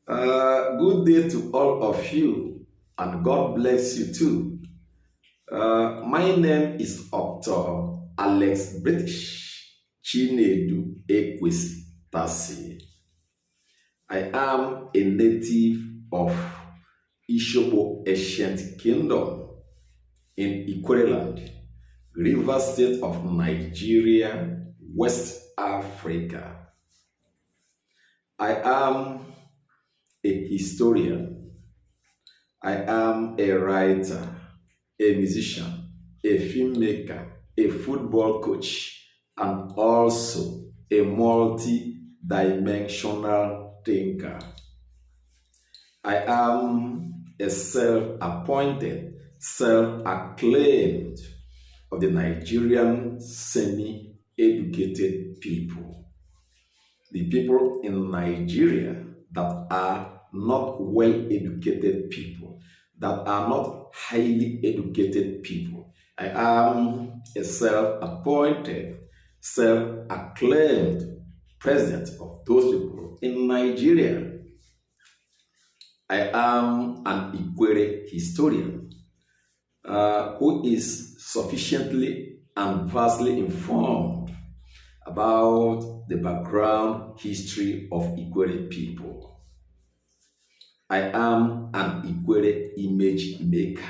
Good day to all of you, and God bless you too. My name is Dr. Alex British Chinedu Ekwesi Tasie. I am a native of Ishobo Ancient Kingdom in Ikwerre land, River State of Nigeria, West Africa. I am a historian. I am a writer, a musician, a filmmaker, a football coach, and also a multi-dimensional thinker. I am a self-appointed, self-acclaimed of the Nigerian semi-educated people. The people in Nigeria that are not well-educated people, that are not highly educated people. I am a self-appointed, self-acclaimed president of those people in Nigeria. I am an Ikwerre historian who is sufficiently and vastly informed about the background history of Ikwerre people. I am an Ikwerre image maker,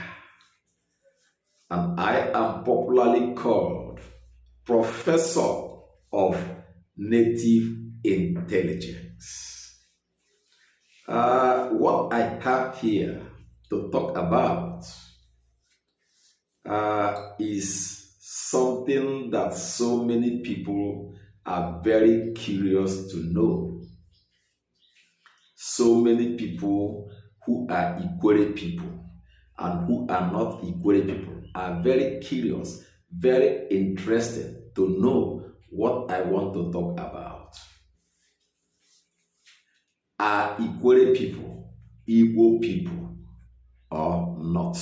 and I am popularly called Professor of Native Intelligence. What I have here to talk about is something that so many people are very curious to know. So many people who are Ikwerre people and who are not Ikwerre people are very curious, very interested to know what I want to talk about. Are Ikwerre people Igbo people or not?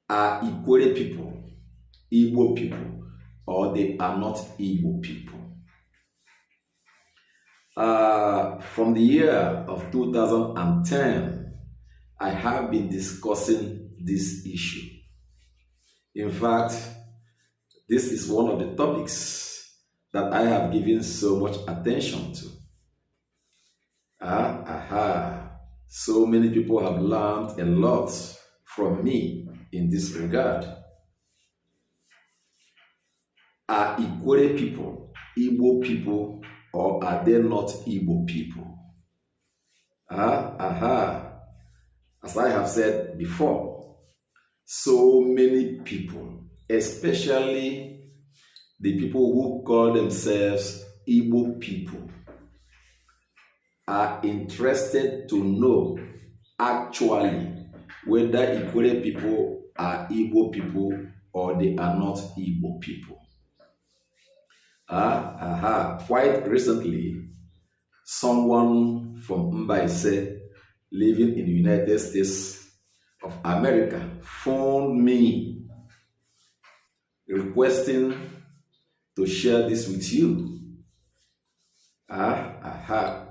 Are Ikwerre people Igbo people or they are not Igbo people? From the year of 2010, I have been discussing this issue. In fact, this is one of the topics that I have given so much attention to. So many people have learned a lot from me in this regard. Are Ikwerre people Igbo people or are they not Igbo people? As I have said before, so many people, especially the people who call themselves Igbo people, are interested to know actually whether Ikwerre people are Igbo people or they are not Igbo people. Quite recently, someone from Mbaise living in the United States of America phoned me requesting to share this with you.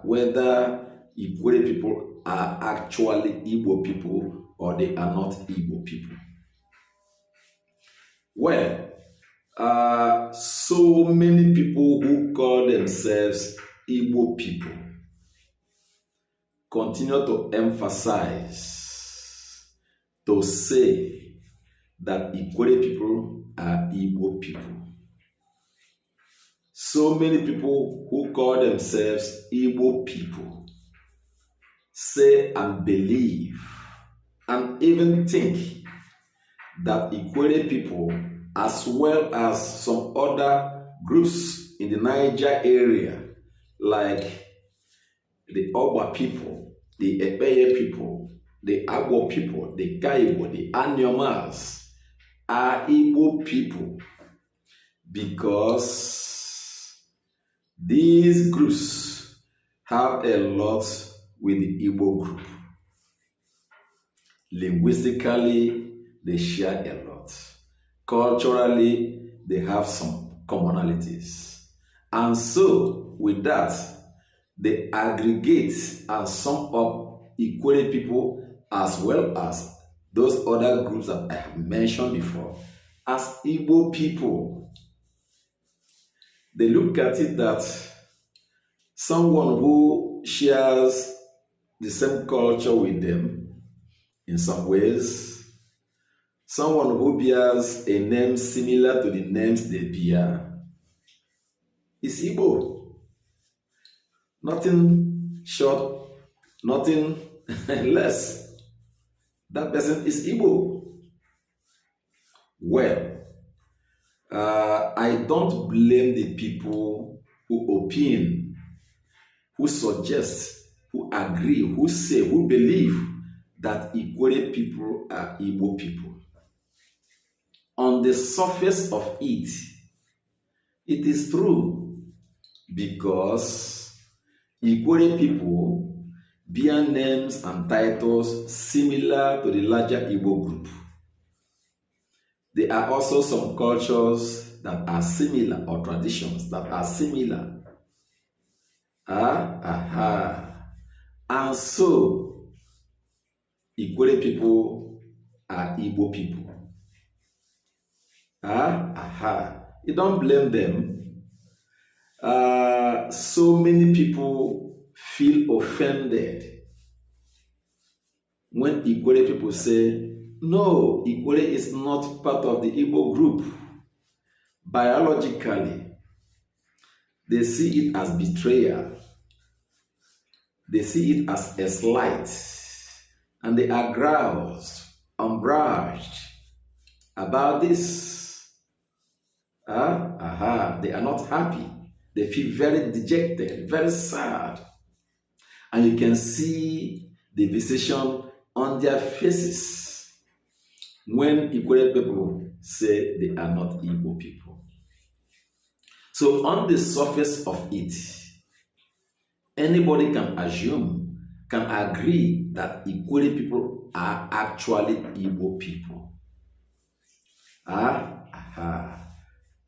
Whether Ikwerre people are actually Igbo people or they are not Igbo people. Well, so many people who call themselves Igbo people continue to emphasize, to say that Ikwerre people are Igbo people. So many people who call themselves Igbo people say and believe and even think that Ikwerre people, as well as some other groups in the Niger area, like the Oba people, the Ebeye people, the Agbo people, the Kaibo, the Anyomas, are Igbo people because these groups have a lot with the Igbo group. Linguistically, they share a lot. Culturally, they have some commonalities. And so, with that, they aggregate and sum up Ikwerre people as well as those other groups that I have mentioned before as Igbo people. They look at it that someone who shares the same culture with them in some ways, someone who bears a name similar to the names they bear, is Igbo. Nothing short, nothing less. That person is Igbo. Well, I don't blame the people who opine, who suggest, who agree, who say, who believe that Ikwerre people are Igbo people. On the surface of it, it is true because Ikwerre people bear names and titles similar to the larger Igbo group. There are also some cultures that are similar or traditions that are similar. And so, Ikwerre people are Igbo people. You don't blame them. So many people feel offended when Ikwerre people say, no, Ikwerre is not part of the Igbo group. Biologically, they see it as betrayal. They see it as a slight. And they are groused, umbraged about this. They are not happy. They feel very dejected, very sad. And you can see the decision on their faces when Ikwerre people say they are not Igbo people. So on the surface of it, anybody can assume, can agree that Ikwerre people are actually Igbo people.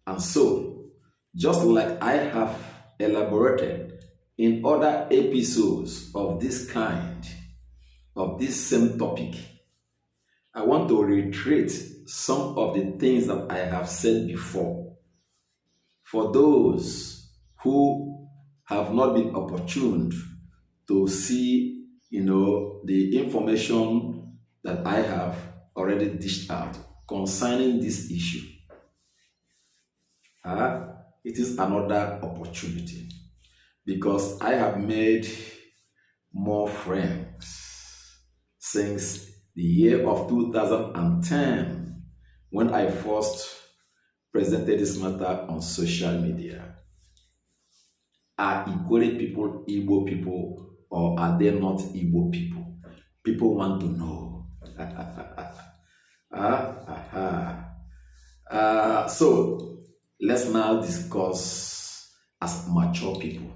And so, just like I have elaborated in other episodes of this kind, of this same topic, I want to reiterate some of the things that I have said before. For those who have not been opportuned to see, the information that I have already dished out concerning this issue. It is another opportunity because I have made more friends since the year of 2010 when I first presented this matter on social media. Are Ikwerre people Igbo people or are they not Igbo people? People want to know. So let's now discuss as mature people.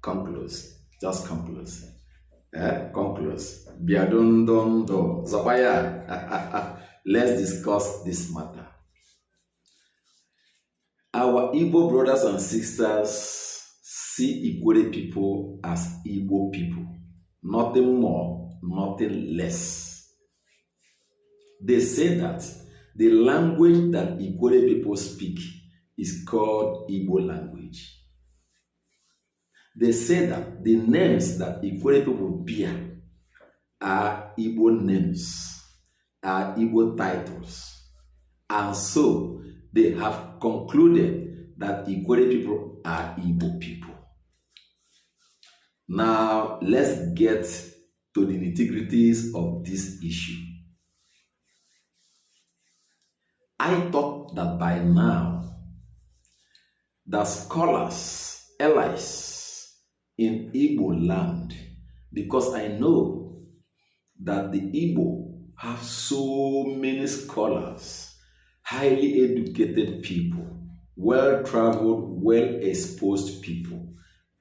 Come close. Just come close. Come close. Biadondondo. Zapaya. Let's discuss this matter. Our Igbo brothers and sisters see Ikwerre people as Igbo people. Nothing more, nothing less. They say that the language that Ikwerre people speak is called Igbo language. They say that the names that Ikwerre people bear are Igbo names, are Igbo titles. And so they have concluded that Ikwerre people are Igbo people. Now let's get to the nitty-gritties of this issue. I thought that by now, the scholars, allies in Igbo land, because I know that the Igbo have so many scholars, highly educated people, well-traveled, well-exposed people,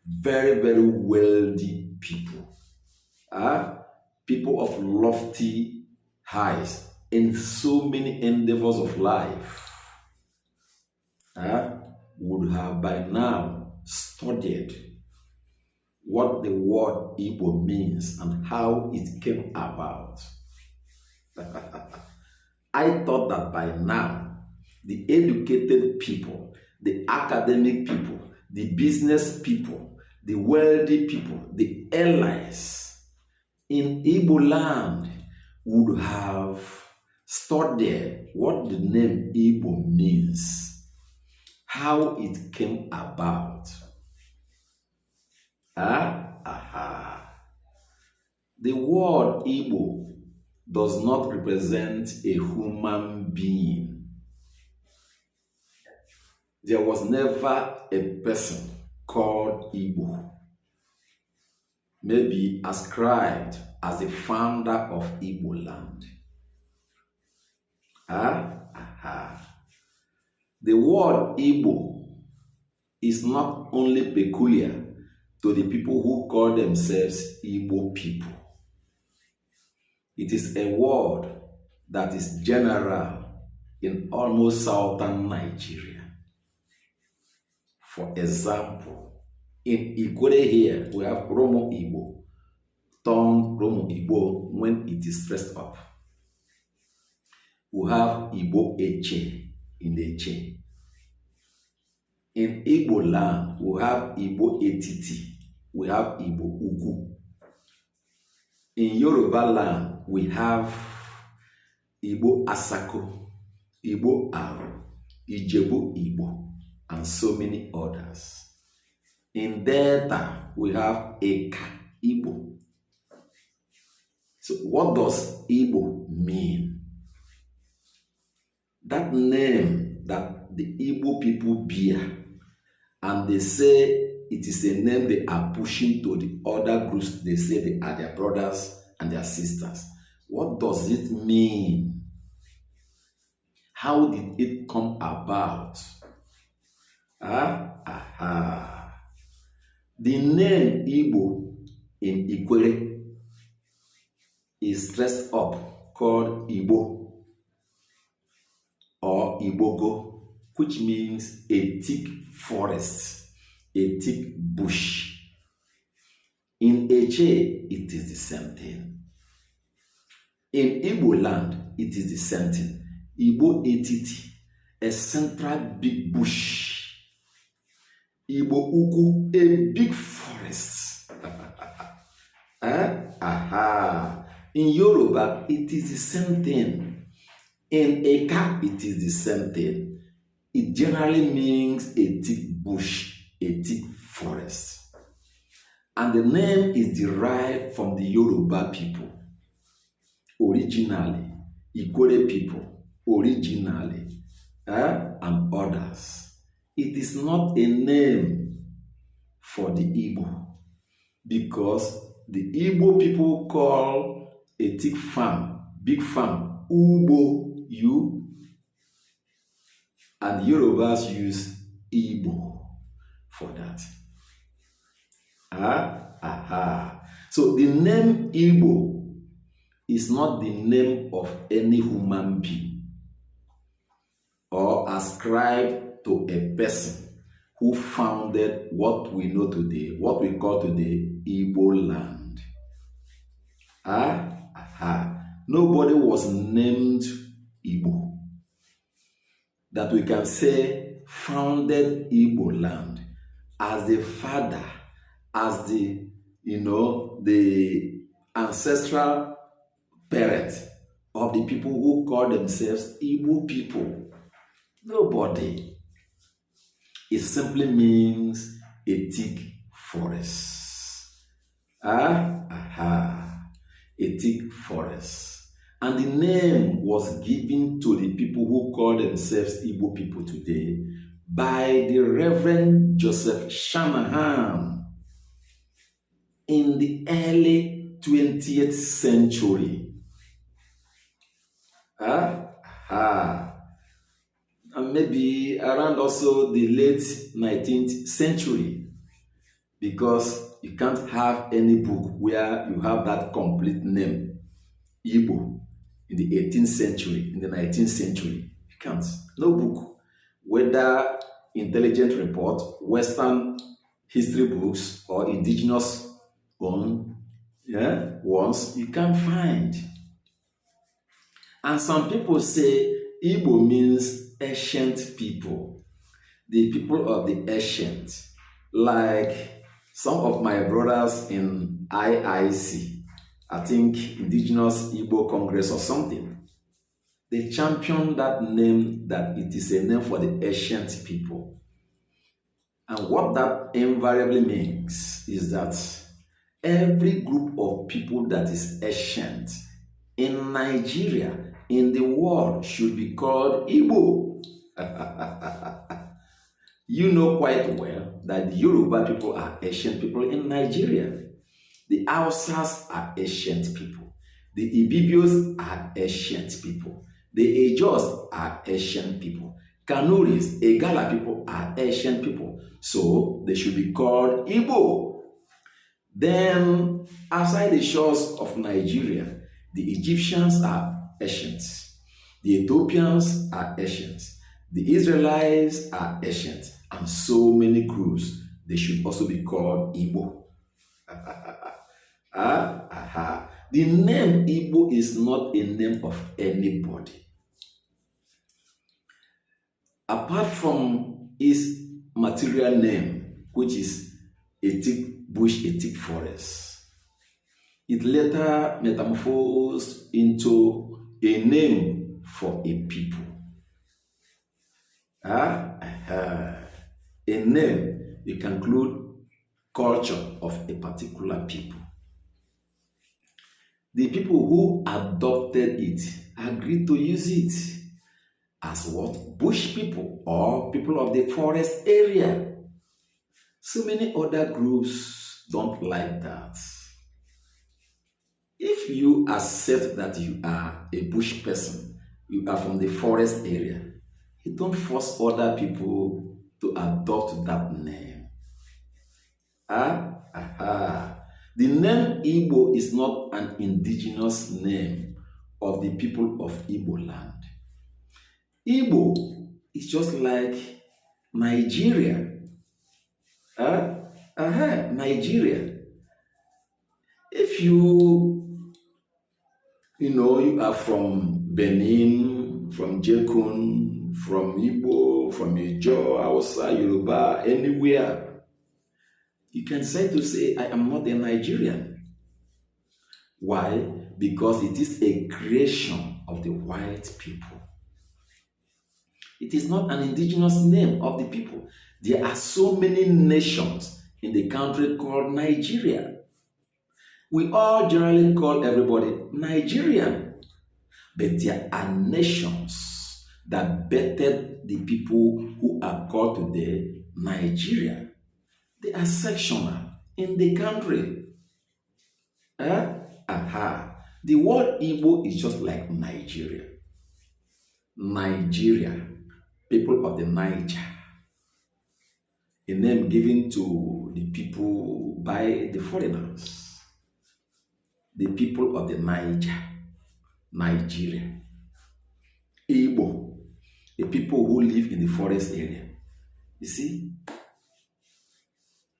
very, very wealthy people, people of lofty heights in so many endeavors of life, would have by now studied what the word Igbo means and how it came about. I thought that by now, the educated people, the academic people, the business people, the wealthy people, the allies in Igbo land would have studied what the name Igbo means, how it came about. The word Igbo does not represent a human being. There was never a person called Igbo, maybe ascribed as the founder of Igbo land. The word Igbo is not only peculiar to the people who call themselves Igbo people. It is a word that is general in almost southern Nigeria. For example, in Ikwerre here, we have Romo Igbo, tongue Romo Igbo when it is stressed up. We have Igbo Eche in Eche. In Igbo land, we have Igbo Etiti, we have Igbo Ugu. In Yoruba land, we have Igbo Asako, Igbo Aro, Ijebu Igbo, and so many others. In Delta, we have Eka Igbo. So what does Igbo mean? That name that the Igbo people bear, and they say it is a name they are pushing to the other groups. They say they are their brothers and their sisters. What does it mean? How did it come about? The name Igbo in Ikwerre is dressed up called Igbo or Ibogo, which means a thick forest, a thick bush. In Eche, it is the same thing. In Igbo land, it is the same thing. Igbo Etiti, a central big bush. Igbo Ugu, a big forest. In Yoruba, it is the same thing. In Eka, it is the same thing. It generally means a thick bush, a thick forest. And the name is derived from the Yoruba people. Originally, Ikwerre people, originally, and others. It is not a name for the Igbo, because the Igbo people call a thick farm, big farm, Ubo, you, and Yorubas use Igbo for that. So the name Igbo is not the name of any human being or ascribed to a person who founded what we know today, what we call today Igbo land. Nobody was named Igbo that we can say founded Igbo land as the father, as the ancestral parent of the people who call themselves Igbo people. Nobody. It simply means a thick forest. A thick forest. And the name was given to the people who call themselves Igbo people today by the Reverend Joseph Shanahan in the early 20th century. And maybe around also the late 19th century, because you can't have any book where you have that complete name, Igbo, in the 18th century, in the 19th century. You can't. No book, whether intelligent report, Western history books or indigenous one, ones, you can find. And some people say Igbo means ancient people, the people of the ancient, like some of my brothers in IIC, I think Indigenous Igbo Congress or something. They champion that name, that it is a name for the ancient people. And what that invariably means is that every group of people that is ancient in Nigeria, in the world, should be called Igbo. You know quite well that the Yoruba people are ancient people in Nigeria. The Hausas are ancient people. The Ibibios are ancient people. The Ejos are ancient people. Kanuris, Egala people are ancient people. So they should be called Igbo. Then, outside the shores of Nigeria, the Egyptians are ancient. The Ethiopians are ancient. The Israelites are ancient. And so many groups, they should also be called Igbo. The name Igbo is not a name of anybody. Apart from its material name, which is a thick bush, a thick forest, it later metamorphosed into a name for a people. A name, it can include culture of a particular people. The people who adopted it agreed to use it as what? Bush people or people of the forest area. So many other groups don't like that. If you accept that you are a bush person, you are from the forest area, you don't force other people to adopt that name. The name Igbo is not an indigenous name of the people of Igbo land. Igbo is just like Nigeria. Nigeria. If you are from Benin, from Jekun, from Igbo, from Ijo, Hausa, Yoruba, anywhere, you can say, I am not a Nigerian. Why? Because it is a creation of the white people. It is not an indigenous name of the people. There are so many nations in the country called Nigeria. We all generally call everybody Nigerian. But there are nations that bettered the people who are called today Nigeria. They are sectional in the country. The word Igbo is just like Nigeria. Nigeria, people of the Niger. A name given to the people by the foreigners. The people of the Niger, Nigeria. Igbo, the people who live in the forest area. You see?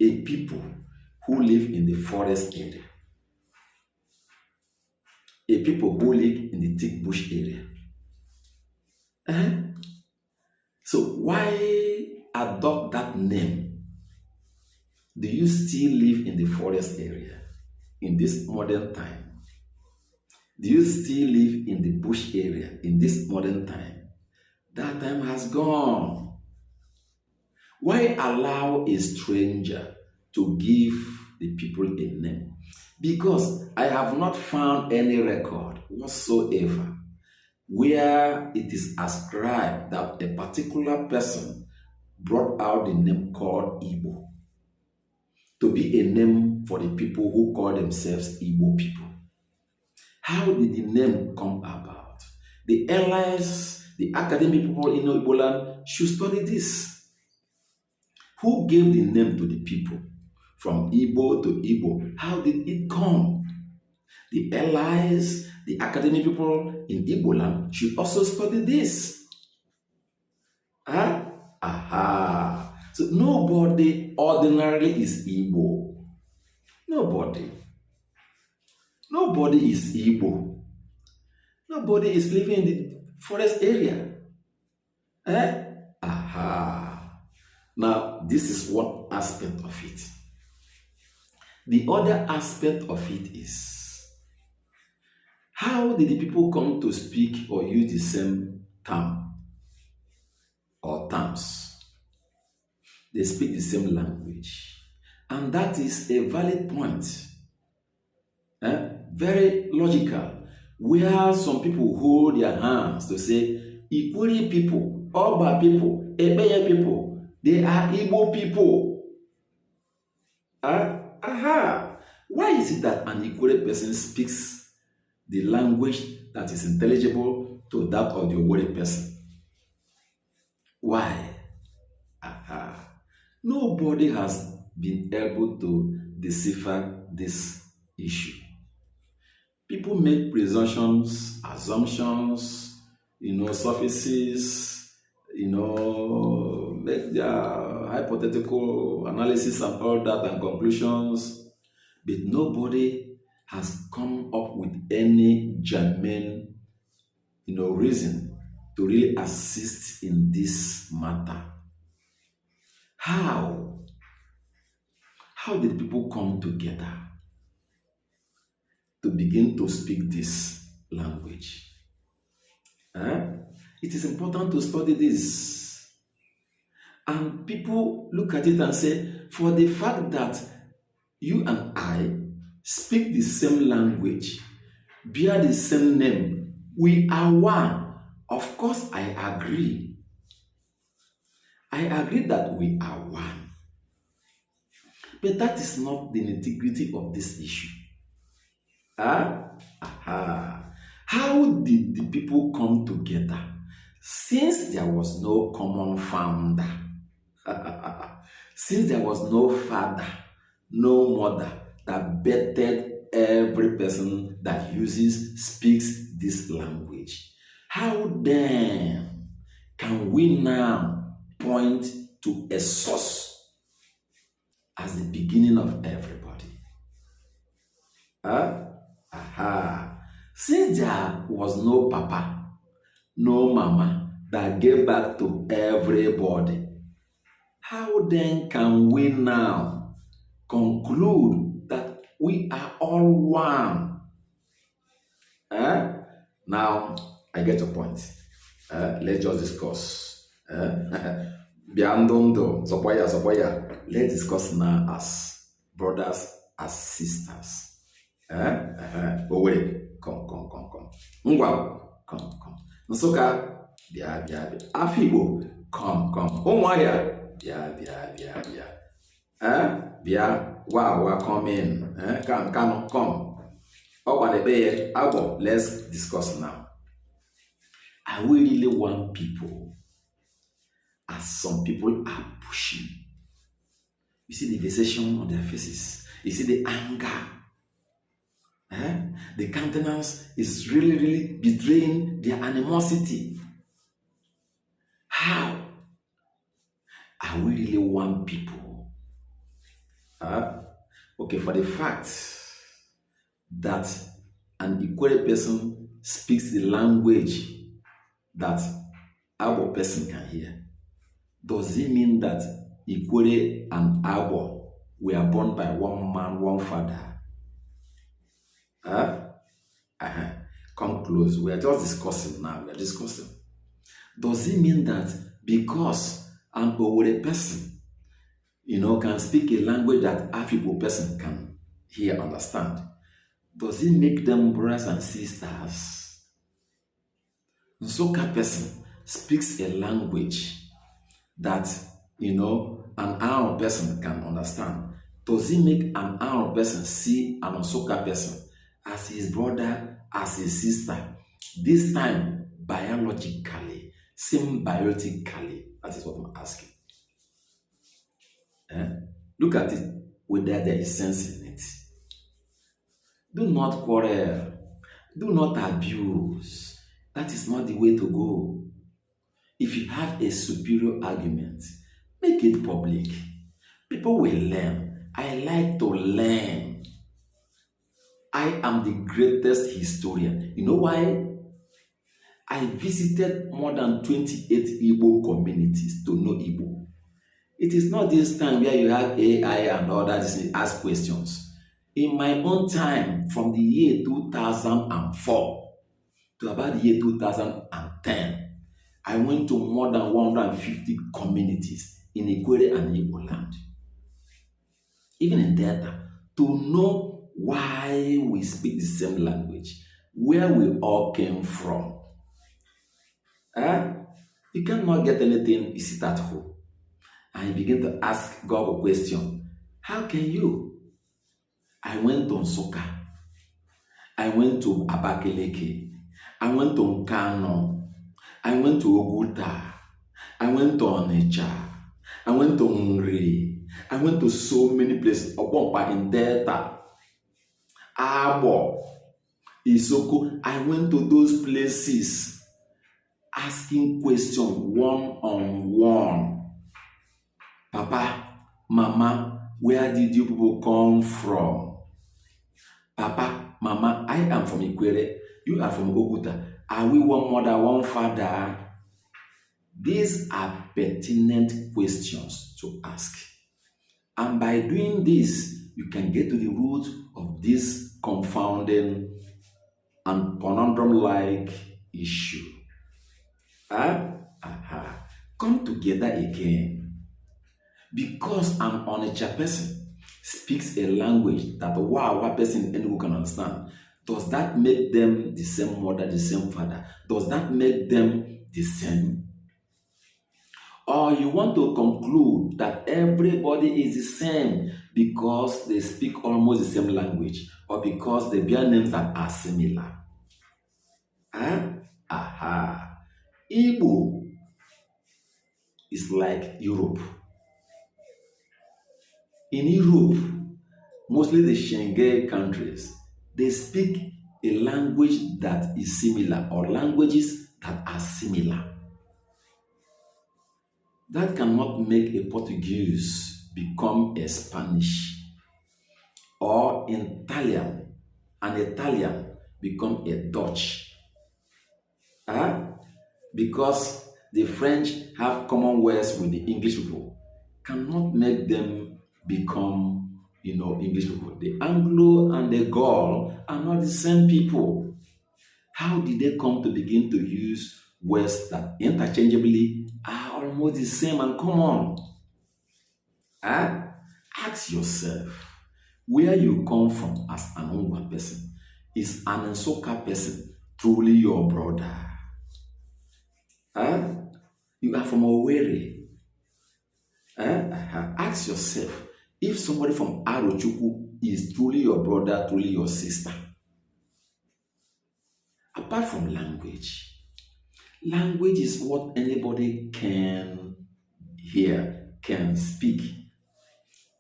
A people who live in the forest area. A people who live in the thick bush area. So why adopt that name? Do you still live in the forest area in this modern time? Do you still live in the bush area in this modern time? That time has gone. Why allow a stranger to give the people a name? Because I have not found any record whatsoever where it is ascribed that a particular person brought out the name called Igbo to be a name for the people who call themselves Igbo people. How did the name come about? The allies, the academic people in Igbo land should study this. Who gave the name to the people? From Igbo to Igbo. How did it come? The allies, the academic people in Igbo land should also study this. So nobody ordinarily is Igbo. Nobody. Nobody is Igbo. Nobody is living in the forest area. Aha. Now, this is one aspect of it. The other aspect of it is, how did the people come to speak or use the same term or terms? They speak the same language. And that is a valid point. Very logical. Where some people hold their hands to say, Ikwerre people, Oba people, Ebeye people, they are Igbo people. Why is it that an Ikwerre person speaks the language that is intelligible to that of the Owerri person? Why? Nobody has been able to decipher this issue. People make presumptions, assumptions, surfaces, make their hypothetical analysis and all that and conclusions, but nobody has come up with any germane, reason to really assist in this matter. How? How did people come together to begin to speak this language? It is important to study this. And people look at it and say, for the fact that you and I speak the same language, bear the same name, we are one. Of course, I agree. I agree that we are one. But that is not the integrity of this issue. How did the people come together? Since there was no common founder, since there was no father, no mother that bettered every person that speaks this language, how then can we now point to a source as the beginning of everybody? Since there was no papa, no mama that gave back to everybody, how then can we now conclude that we are all one? Now, I get your point. Let's just discuss. Let's discuss now as brothers, as sisters. Owerri, come. Ngwa, come. Nsukka, bịa. Afikpo, come. Ụmụahịa, bịa. Wa, come in. Come. Ogbanebeye, Agbo, let's discuss now. Are we really one people? As some people are pushing. You see the vexation on their faces. You see the anger. The countenance is really betraying their animosity. How? Are we really one people? Okay, for the fact that an Ikwerre person speaks the language that our person can hear, does it mean that Ikwerre and Agbo were born by one man, one father? Come close. We are just discussing now. Does it mean that because an Owerri person, can speak a language that Afikpo person can hear, understand, does it make them brothers and sisters? Nsukka person speaks a language that, an Aaron person can understand. Does it make an Aaron person see an Nsukka person as his brother, as his sister? This time, biologically, symbiotically. That is what I'm asking. Look at it, whether there is sense in it. Do not quarrel. Do not abuse. That is not the way to go. If you have a superior argument, Make it public. People will learn. I like to learn. I am the greatest historian. You know why? I visited more than 28 Igbo communities to know Igbo. It is not this time where you have AI and all that is ask questions. In my own time, from the year 2004 to about the year 2010, I went to more than 150 communities in Ikwerre and Igbo land. Even in Delta, to know why we speak the same language, where we all came from. You cannot get anything, you sit at home and you begin to ask God a question. How can you? I went to Nsukka. I went to Abakaliki. I went to Nkano. I went to Oguta. I went to Onitsha. I went to Ngri. I went to so many places. Obompa in Delta. Abo. Isoko. I went to those places asking questions one-on-one. Papa, Mama, where did you people come from? Papa, Mama, I am from Ikwerre. You are from Oguta. Are we one mother, one father? These are pertinent questions to ask. And by doing this, you can get to the root of this confounding and conundrum-like issue. Come together again. Because an Onitsha person speaks a language that one person in Enugu can understand, does that make them the same mother, the same father? Does that make them the same? Or you want to conclude that everybody is the same because they speak almost the same language, or because they bear names that are similar? Igbo is like Europe. In Europe, mostly the Schengen countries, they speak a language that is similar, or languages that are similar. That cannot make a Portuguese become a Spanish, or an Italian become a Dutch. Because the French have common words with the English people, cannot make them become, English people. The Anglo and the Gaul are not the same people. How did they come to begin to use words that interchangeably are almost the same and common? Ask yourself, where you come from as an Ungwan person. Is an Nsukka person truly your brother? You are from Owerri. Ask yourself, if somebody from Arochukwu is truly your brother, truly your sister. Apart from language is what anybody can hear, can speak.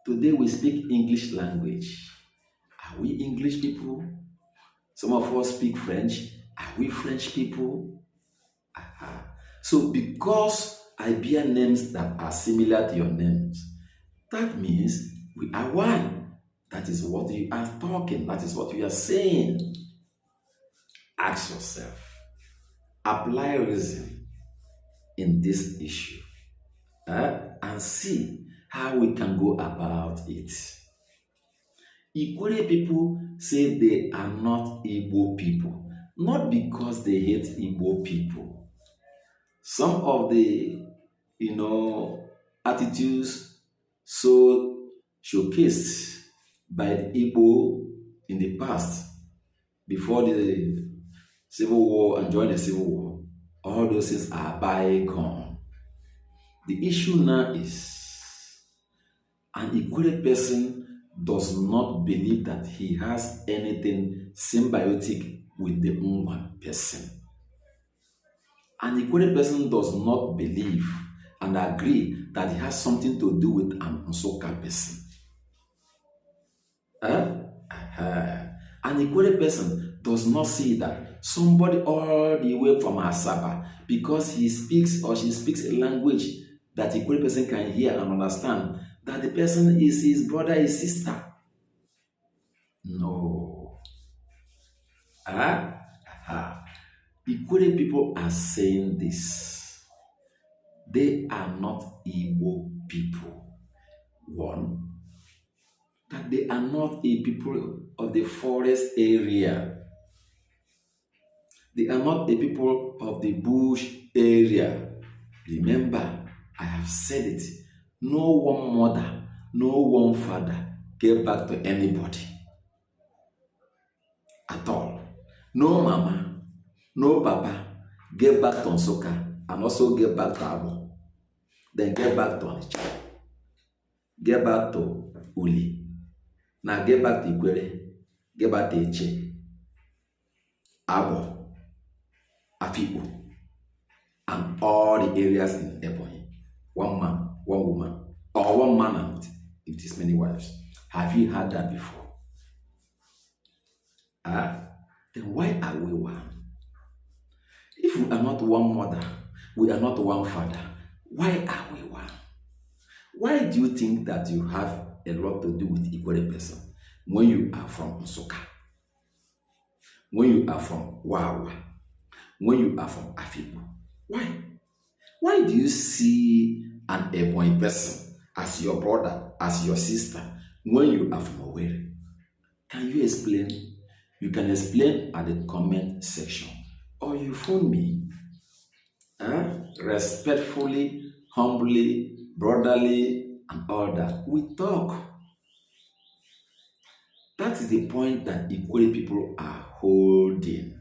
Today we speak English language. Are we English people? Some of us speak French. Are we French people? So because I bear names that are similar to your names, that means we are one. That is what you are talking. That is what you are saying. Ask yourself. Apply reason in this issue. And see how we can go about it. Ikwerre people say they are not Igbo people. Not because they hate Igbo people. Some of the, attitudes so showcased by the Igbo in the past, before the Civil War and during the Civil War, all those things are bygone. The issue now is an Ikwerre person does not believe that he has anything symbiotic with the Ungwan person. An Ikwerre person does not believe and agree that he has something to do with an Nsukka person. An Ikwerre person does not see that somebody all the way from Asaba, because he speaks or she speaks a language that Ikwerre person can hear and understand that the person is his brother, his sister. No. Ikwerre people are saying this. They are not Igbo people. One, that they are not a people of the forest area. They are not the people of the bush area. Remember, I have said it. No one mother, no one father gave back to anybody at all. No mama, no papa gave back to Nsukka and also gave back to Abo. Then gave back to Onitsha. Gave back to Uli. Now gave back to Ikwerre. Gave back to Eche. Abo. Afipo, and all the areas in Ebonyi. One man, one woman, or one man and if it is many wives. Have you heard that before? Then why are we one? If we are not one mother, we are not one father, why are we one? Why do you think that you have a lot to do with Ikwerre person when you are from Nsukka? When you are from Wawa? When you are from Afipo? Why? Why do you see an Ebonyi person as your brother, as your sister, when you are from Owerri? Can you explain? You can explain at the comment section. Or you phone me. Respectfully, humbly, brotherly, and all that. We talk. That is the point that Ikwerre people are holding.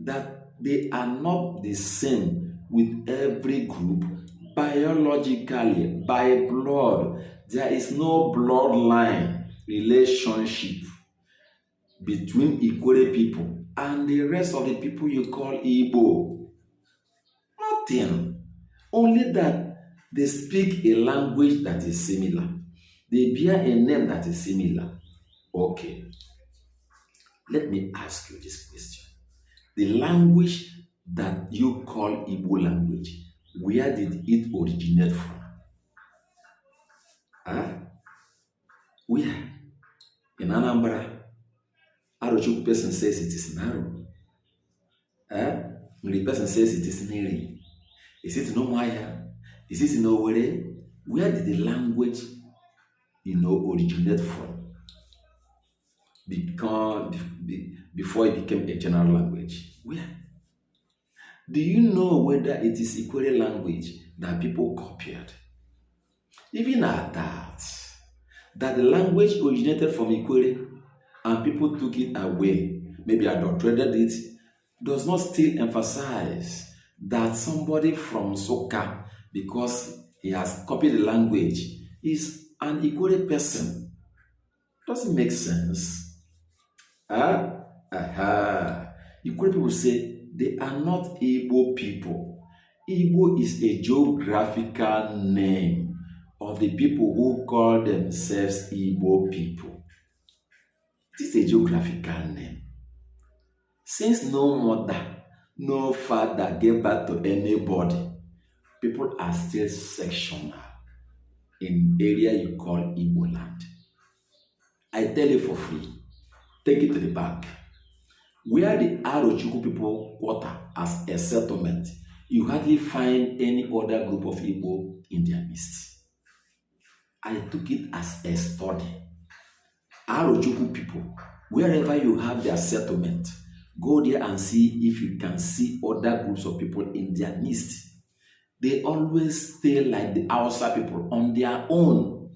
That they are not the same with every group biologically, by blood. There is no bloodline relationship between Ikwerre people and the rest of the people you call Igbo. Nothing. Only that they speak a language that is similar. They bear a name that is similar. Okay. Let me ask you this question. The language that you call Igbo language, where did it originate from? Where? In Anambra. Arochukwu person says it is Naro. The person says it is Neri. Is it in Omaya? Is it in Owerri? Where did the language, originate from? Before it became a general language. Where? Do you know whether it is Ikwerre language that people copied? Even at that the language originated from Ikwerre and people took it away, maybe adulterated it, does not still emphasize that somebody from Nsukka, because he has copied the language, is an Ikwerre person. Doesn't make sense. Ikwerre people say they are not Igbo people. Igbo is a geographical name of the people who call themselves Igbo people. It is a geographical name. Since no mother, no father gave birth to anybody, people are still sectional in area you call Igbo land. I tell you for free. Take it to the bank. Where the Arochukwu people quarter as a settlement, you hardly find any other group of Igbo in their midst. I took it as a study. Arochukwu people, wherever you have their settlement, go there and see if you can see other groups of people in their midst. They always stay like the Hausa people on their own.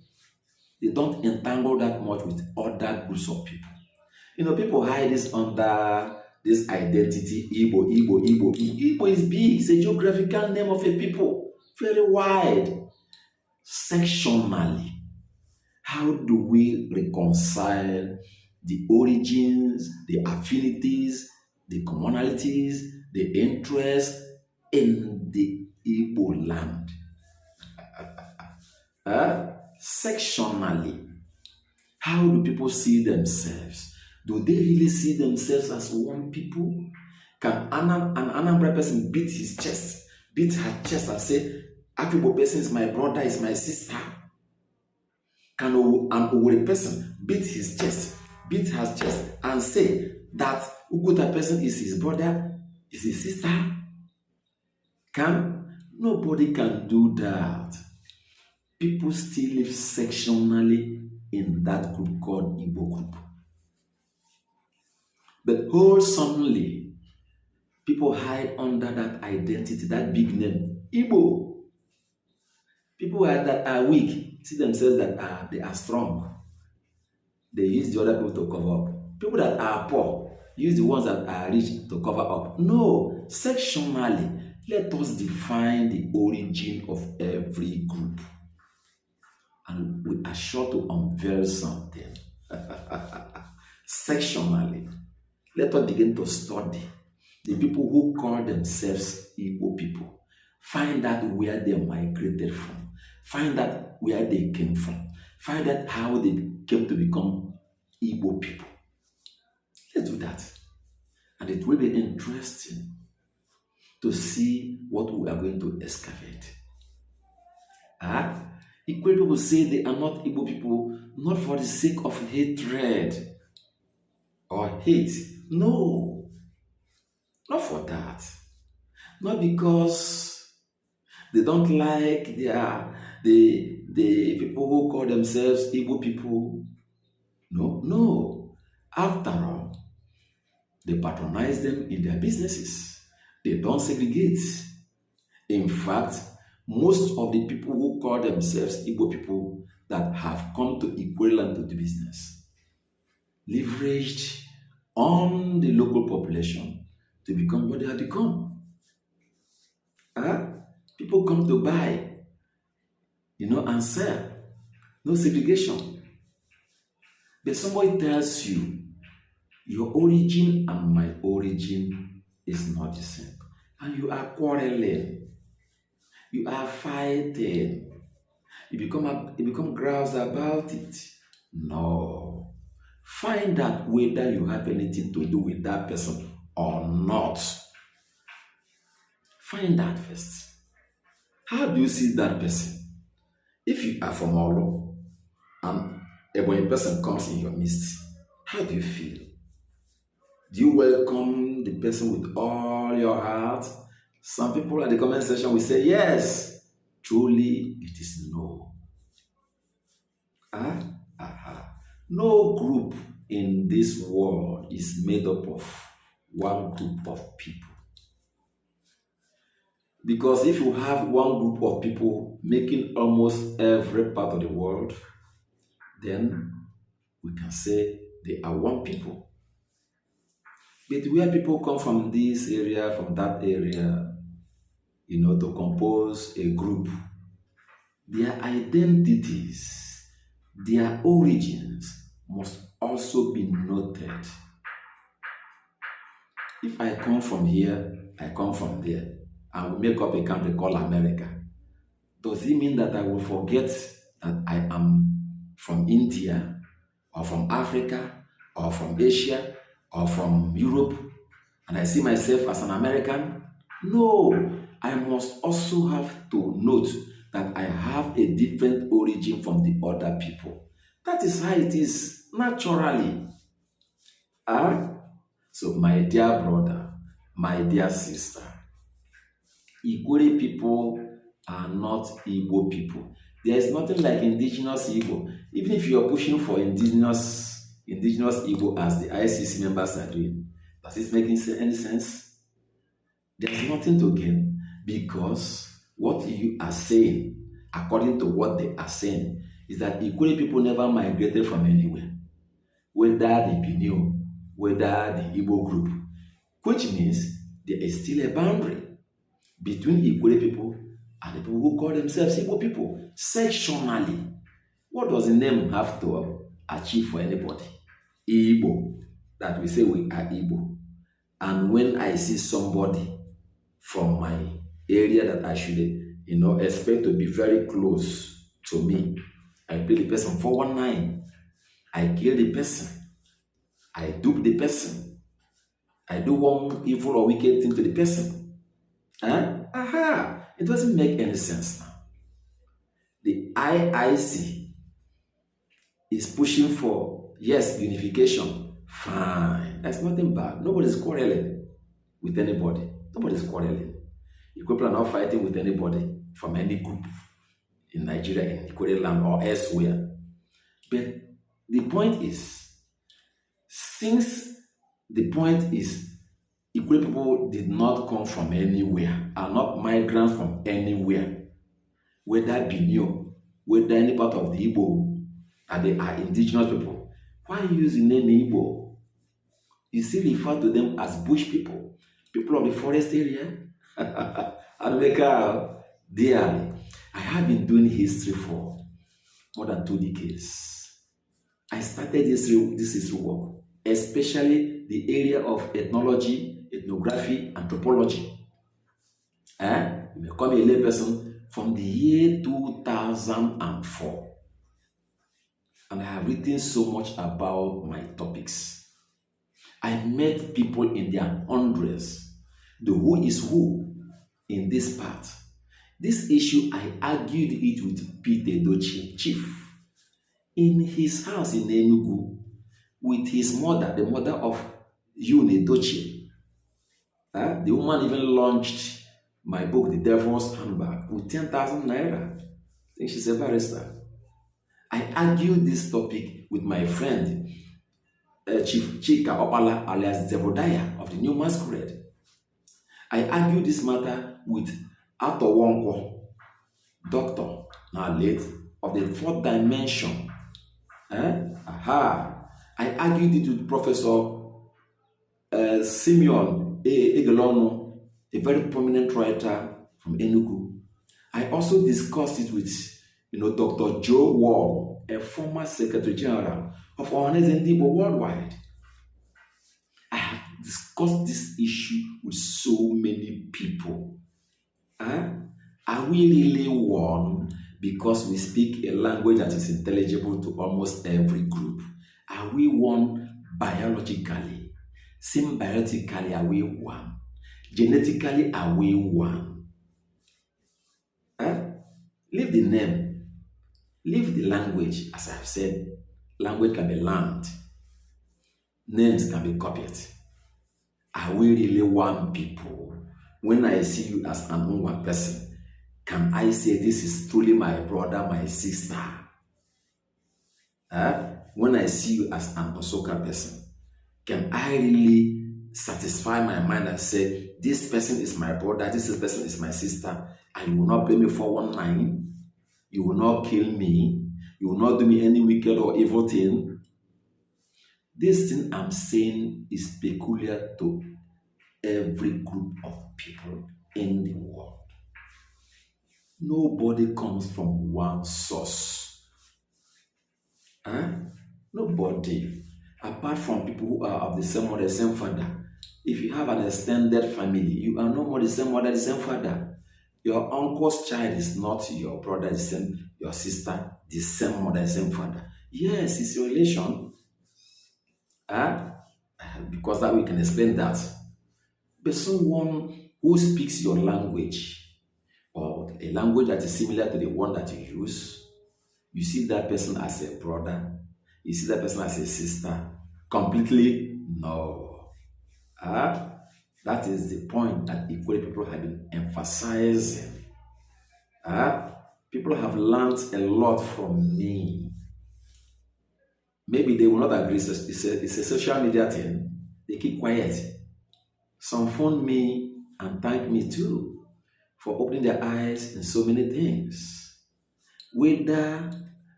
They don't entangle that much with other groups of people. People hide this under this identity, Igbo. Igbo is big. It's a geographical name of a people. Very wide. Sectionally, how do we reconcile the origins, the affinities, the commonalities, the interests in the Igbo land? Sectionally, how do people see themselves? Do they really see themselves as one people? Can an Anambra person beat her chest and say, African person is my brother, is my sister. Can an Owerri person beat his chest, beat her chest, and say that Uguta person is his brother, is his sister? Nobody can do that. People still live sectionally in that group called Igbo group. But wholesomely, people hide under that identity, that big name, Igbo. People that are weak see themselves that they are strong. They use the other people to cover up. People that are poor use the ones that are rich to cover up. No, sectionally, let us define the origin of every group. And we are sure to unveil something. Sectionally, let us begin to study the people who call themselves Igbo people. Find out where they migrated from. Find out where they came from. Find out how they came to become Igbo people. Let's do that. And it will be interesting to see what we are going to excavate. Ikwerre people say they are not Igbo people, not for the sake of hatred or hate. No, not for that. Not because they don't like the people who call themselves Igbo people. No. After all, they patronize them in their businesses. They don't segregate. In fact, most of the people who call themselves Igbo people that have come to Ikwerre land to do business leveraged on the local population to become what they have become. People come to buy, and sell. No segregation. But somebody tells you, your origin and my origin is not the same. And you are quarreling. You are fighting. You become grouse about it. No. Find out whether you have anything to do with that person or not. Find out first. How do you see that person? If you are from Olo and when a person comes in your midst, how do you feel? Do you welcome the person with all your heart? Some people at the comment section will say yes. Truly, it is no. No group in this world is made up of one group of people. Because if you have one group of people making almost every part of the world, then we can say they are one people. But where people come from this area, from that area, to compose a group, their identities, their origins must also be noted. If I come from here, I come from there, and we make up a country called America, does it mean that I will forget that I am from India, or from Africa, or from Asia, or from Europe, and I see myself as an American? No, I must also have to note that I have a different origin from the other people. That is how it is naturally. So my dear brother, my dear sister, Ikwerre people are not Igbo people. There is nothing like indigenous Igbo. Even if you are pushing for indigenous Igbo as the ICC members are doing, does this make any sense? There is nothing to gain, because what you are saying, according to what they are saying, is that Ikwerre people never migrated from anywhere, whether the Bini, whether the Igbo group, which means there is still a boundary between Ikwerre people and the people who call themselves Igbo people. Sectionally, what does the name have to achieve for anybody? Igbo, that we say we are Igbo. And when I see somebody from my area that I should, expect to be very close to me, I play the person 419. I kill the person. I dupe the person. I do one evil or wicked thing to the person. It doesn't make any sense now. IIC is pushing for, yes, unification. Fine. That's nothing bad. Nobody's quarreling with anybody. Nobody's quarreling. People are not fighting with anybody from any group in Nigeria, in Ikwerre land, or elsewhere. But the point is, since the point is, Ikwerre people did not come from anywhere, are not migrants from anywhere, whether Bini, whether any part of the Igbo, and they are indigenous people. Why use the name Igbo? You still refer to them as bush people, people of the forest area. And make out dearly. I have been doing history for more than 2 decades. I started this history work, especially the area of ethnology, ethnography, anthropology. You become a layperson from the year 2004. And I have written so much about my topics. I met people in their hundreds, the who is who in this part. This issue, I argued it with Peter Edochie, chief, in his house in Enugu, with his mother, the mother of Yun Edochie. The woman even launched my book, The Devil's Handbag, with 10,000 naira. I think she's a barrister. I argued this topic with my friend, Chief Chika Opala, alias Zebodiah of the New Masquerade. I argued this matter with Ato Wonko, doctor, now late, of the 4th dimension. I argued it with Professor Simeon Egelono, a very prominent writer from Enugu. I also discussed it with, Dr. Joe Wall, a former Secretary General of Ohaneze Ndigbo worldwide. I have discussed this issue with so many people. Are we really one because we speak a language that is intelligible to almost every group? Are we one biologically? Symbiotically, are we one? Genetically, are we one? Leave the name. Leave the language. As I have said, language can be learned. Names can be copied. Are we really one people? When I see you as an one person, can I say this is truly my brother, my sister? When I see you as an Osoka person, can I really satisfy my mind and say, this person is my brother, this person is my sister, and you will not blame me for 419? You will not kill me? You will not do me any wicked or evil thing? This thing I'm saying is peculiar to every group of people in the world. Nobody comes from one source. Nobody. Apart from people who are of the same mother, the same father. If you have an extended family, you are no more the same mother, the same father. Your uncle's child is not your brother, the same, your sister, the same mother, the same father. Yes, it's your relation. Because that we can explain that. But someone who speaks your language, or a language that is similar to the one that you use, you see that person as a brother, you see that person as a sister, completely no. That is the point that Ikwerre people have been emphasizing. People have learned a lot from me. Maybe they will not agree. It's a social media thing. They keep quiet. Some phone me and thank me too for opening their eyes in so many things. Whether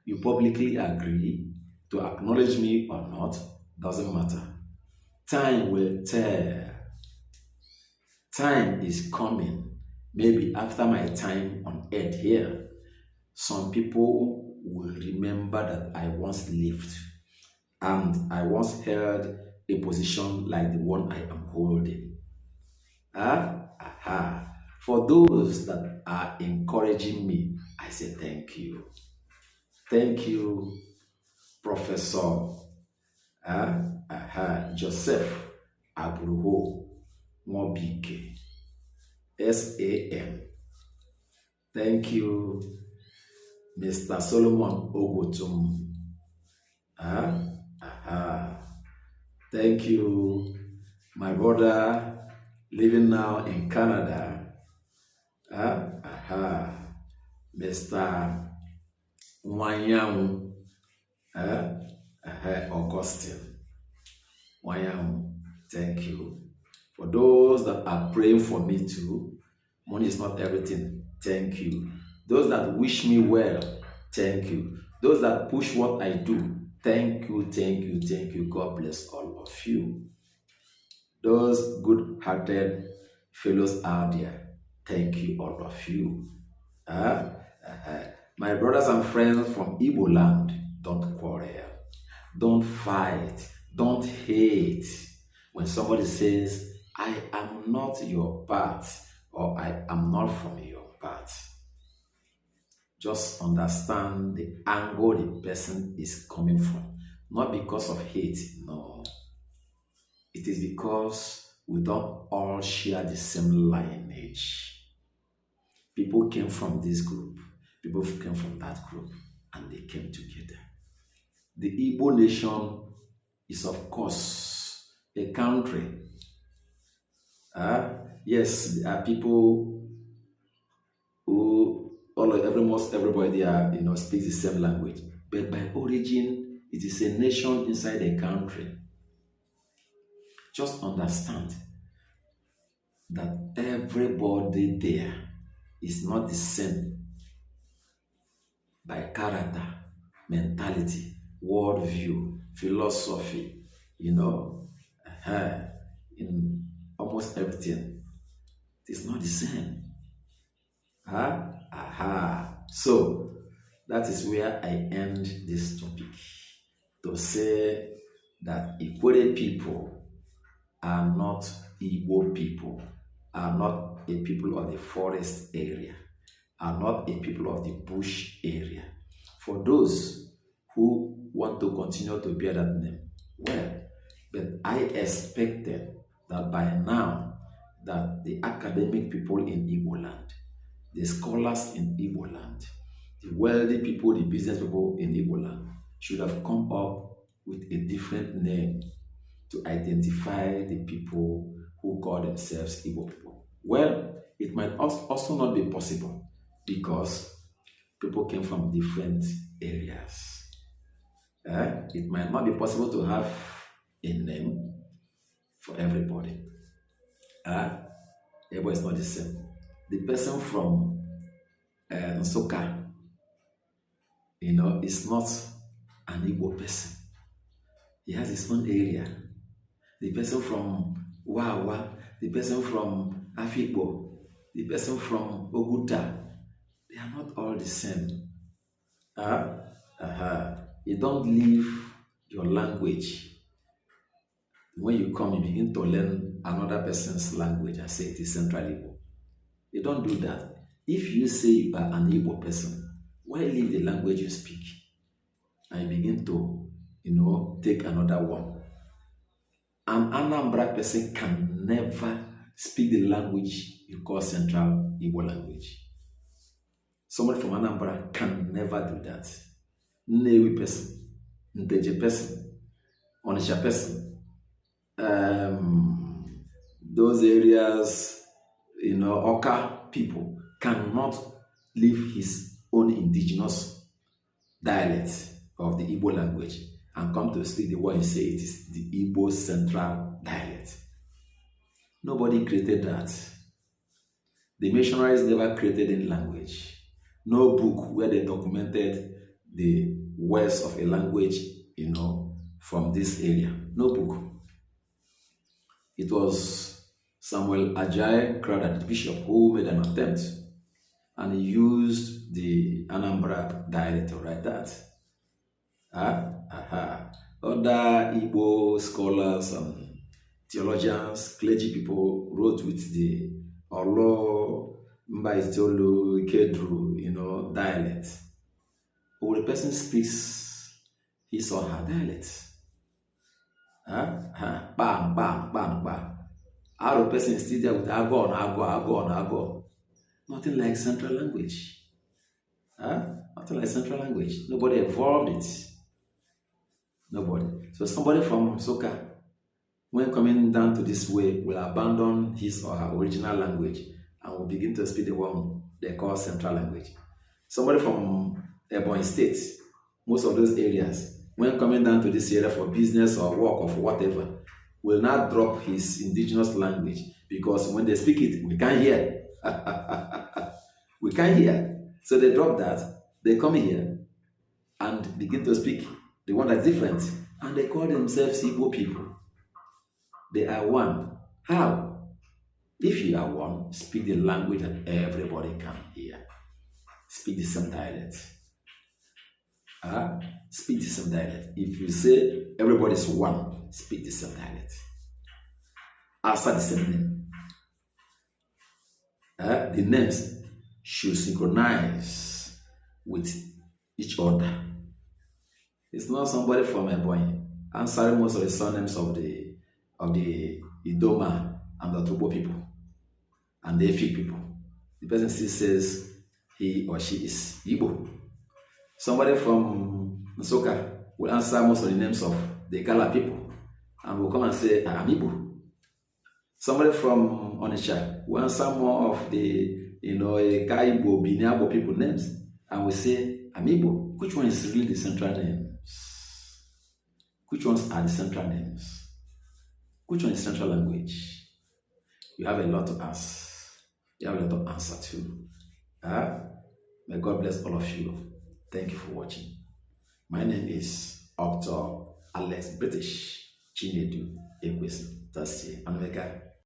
you publicly agree to acknowledge me or not, doesn't matter. Time will tell. Time is coming. Maybe after my time on earth here, some people will remember that I once lived and I once held a position like the one I am holding. For those that are encouraging me, I say thank you. Thank you, Professor Joseph Abruho Mobike, SAM. Thank you, Mr. Solomon Ogutum. Aha. Thank you, my brother living now in Canada. Mr. Wanyang Augustine. Wanyang, thank you. For those that are praying for me too, money is not everything. Thank you. Those that wish me well, thank you. Those that push what I do, thank you, thank you, thank you. God bless all of you. Those good-hearted fellows out there, thank you, all of you. My brothers and friends from Igbo land, don't quarrel, don't fight, don't hate. When somebody says, I am not your part, or I am not from your part, just understand the angle the person is coming from. Not because of hate, no. It is because we don't all share the same lineage. People came from this group, people came from that group, and they came together. The Igbo nation is, of course, a country. Yes, there are people who almost everybody there, speaks the same language. But by origin, it is a nation inside a country. Just understand that everybody there is not the same by character, mentality, worldview, philosophy, in almost everything. It is not the same. So, that is where I end this topic. To say that Ikwerre people are not Igbo people, are not a people of the forest area, are not a people of the bush area. For those who want to continue to bear that name, well, but I expected that by now, that the academic people in Igbo land, the scholars in Igbo land, the wealthy people, the business people in Igbo land should have come up with a different name to identify the people who call themselves Igbo people. Well, it might also not be possible because people came from different areas. It might not be possible to have a name for everybody. Everybody is not the same. The person from Nsukka, is not an Igbo person. He has his own area. The person from Wawa, the person from Afikpo, the person from Oguta, they are not all the same. You don't leave your language. When you come, you begin to learn another person's language and say it is Central Igbo. You don't do that. If you say you are an Igbo person, why leave the language you speak and you begin to, take another one? An Anambra person can never speak the language you call Central Igbo language. Somebody from Anambra can never do that. Nnewi person, Nteje person, Onitsha person, those areas, Oka people cannot leave his own indigenous dialect of the Igbo language and come to speak the word and say it is the Igbo central dialect. Nobody created that. The missionaries never created any language. No book where they documented the words of a language, from this area. No book. It was Samuel Ajayi Crowther, the bishop, who made an attempt, and he used the Anambra dialect to write that. Other Igbo scholars and theologians, clergy people wrote with the Olo, Mbaitolo, Ikedru, dialect. But when the person speaks his or her dialect, bam, bam, bam, bam. How the person is still there with ago. Nothing like central language. Nothing like central language. Nobody evolved it. Nobody. So somebody from Soka, when coming down to this way, will abandon his or her original language and will begin to speak the one they call central language. Somebody from Ebonyi State, most of those areas, when coming down to this area for business or work or for whatever, will not drop his indigenous language because when they speak it, we can't hear. We can't hear. So they drop that, they come here and begin to speak the one that's different. And they call themselves Igbo people. They are one. How? If you are one, speak the language that everybody can hear. Speak the same dialect. Speak the same dialect. If you say everybody is one, speak the same dialect. Answer the same name. The names should synchronize with each other. It's not somebody from Ebonyi answering most of the surnames of the Idoma and the Tobo people and the Efik people. The person still says he or she is Igbo. Somebody from Nsoka will answer most of the names of the Gala people and will come and say, I'm Igbo. Somebody from Onitsha will answer more of the Ikwerre, Bini people names and will say, I'm Igbo. Which one is really the central names? Which ones are the central names? Which one is central language? You have a lot to ask. You have a lot to answer to. May God bless all of you. Thank you for watching. My name is Dr. Alex British Chinedu Ikwerre Tasie Omega.